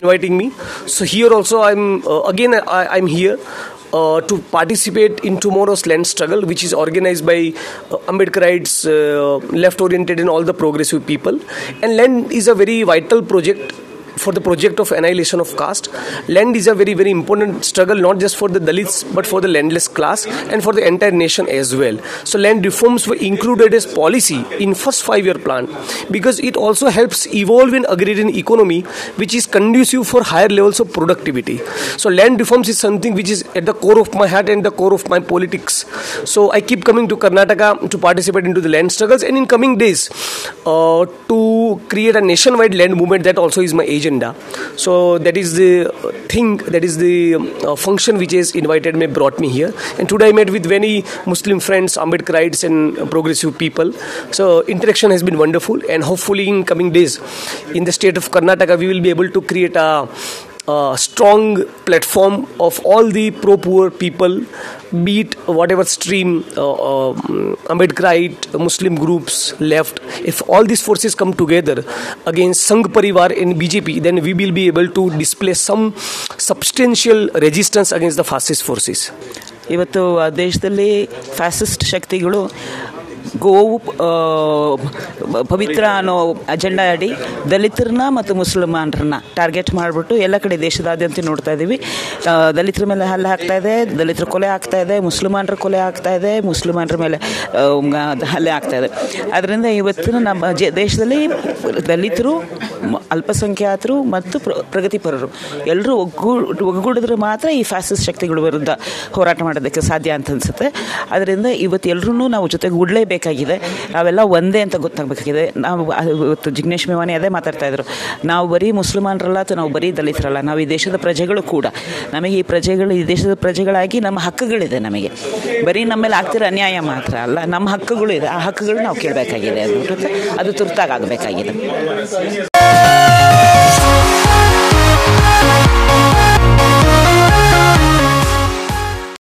inviting me. So here also I'm here to participate in tomorrow's land struggle, which is organized by Ambedkarites, left-oriented and all the progressive people. And land is a very vital project for the project of annihilation of caste. Land is a very, very important struggle, not just for the Dalits, but for the landless class and for the entire nation as well. So land reforms were included as policy in first 5-year plan because it also helps evolve an agrarian economy which is conducive for higher levels of productivity. So land reforms is something which is at the core of my heart and the core of my politics. So I keep coming to Karnataka to participate into the land struggles, and in coming days to create a nationwide land movement. That also is my agenda. So that is the thing, that is the function which has brought me here. And today I met with many Muslim friends, Ambedkarites and progressive people. So interaction has been wonderful, and hopefully in coming days in the state of Karnataka we will be able to create a strong platform of all the pro-poor people, be it whatever stream, Ambedkarite, Muslim groups, left. If all these forces come together against Sangh Parivar and BJP, then we will be able to display some substantial resistance against the fascist forces. ಇವತ್ತು ದೇಶದಲ್ಲಿ fascist ಶಕ್ತಿಗಳು ಗೋವು ಪವಿತ್ರ ಅನ್ನೋ agenda ಅಡಿ ದಲಿತರನ್ನ ಮತ್ತು ಮುಸಲ್ಮಾನರನ್ನ target ಮಾಡಿಬಿಟ್ಟು ಎಲ್ಲ ಕಡೆ ದೇಶದಾದ್ಯಂತ ನೋಡ್ತಾ ಇದ್ದೀವಿ. ದಲಿತರ ಮೇಲೆ ಹಲ್ಲೆ ಆಗ್ತಾ ಇದೆ, ದಲಿತರ ಕೊಲೆ ಆಗ್ತಾ ಇದೆ, ಮುಸಲ್ಮಾನರ ಕೊಲೆ ಆಗ್ತಾ ಇದೆ, ಮುಸಲ್ಮಾನರ ಮೇಲೆ ಹಲ್ಲೆ ಆಗ್ತಾ ಇದೆ. ಅದರಿಂದ ಇವತ್ತಿನ ನಮ್ಮ ದೇಶದಲ್ಲಿ ದಲಿತರು, ಅಲ್ಪಸಂಖ್ಯಾತರು ಮತ್ತು ಪ್ರಗತಿಪರರು ಎಲ್ಲರೂ ಒಗ್ಗೂಡಿದ್ರೆ ಮಾತ್ರ ಈ ಫ್ಯಾಸಿಸ್ಟ್ ಶಕ್ತಿಗಳ ವಿರುದ್ಧ ಹೋರಾಟ ಮಾಡೋದಕ್ಕೆ ಸಾಧ್ಯ ಅಂತ ಅನಿಸುತ್ತೆ. ಅದರಿಂದ ಇವತ್ತು ಎಲ್ಲರೂ ನಾವು ಜೊತೆಗೂಡಲೇಬೇಕಾಗಿದೆ. ನಾವೆಲ್ಲ ಒಂದೇ ಅಂತ ಗೊತ್ತಾಗಬೇಕಾಗಿದೆ. ನಾವು ಇವತ್ತು ಜಿಗ್ನೇಶ್ ಮೇವಾನಿ ಅದೇ ಮಾತಾಡ್ತಾ ಇದ್ರು, ನಾವು ಬರೀ ಮುಸಲ್ಮಾನರಲ್ಲ ಅಥವಾ ನಾವು ಬರೀ ದಲಿತರಲ್ಲ, ನಾವು ಈ ದೇಶದ ಪ್ರಜೆಗಳು ಕೂಡ. ನಮಗೆ ಈ ದೇಶದ ಪ್ರಜೆಗಳಾಗಿ ನಮ್ಮ ಹಕ್ಕುಗಳಿದೆ. ನಮಗೆ ಬರೀ ನಮ್ಮ ಮೇಲೆ ಆಗ್ತಿರೋ ಅನ್ಯಾಯ ಮಾತ್ರ ಅಲ್ಲ, ನಮ್ಮ ಹಕ್ಕುಗಳು ಇದೆ. ಆ ಹಕ್ಕುಗಳು ನಾವು ಕೇಳಬೇಕಾಗಿದೆ. ಅದು ತುರ್ತಾಗಿ ಆಗಬೇಕಾಗಿದೆ.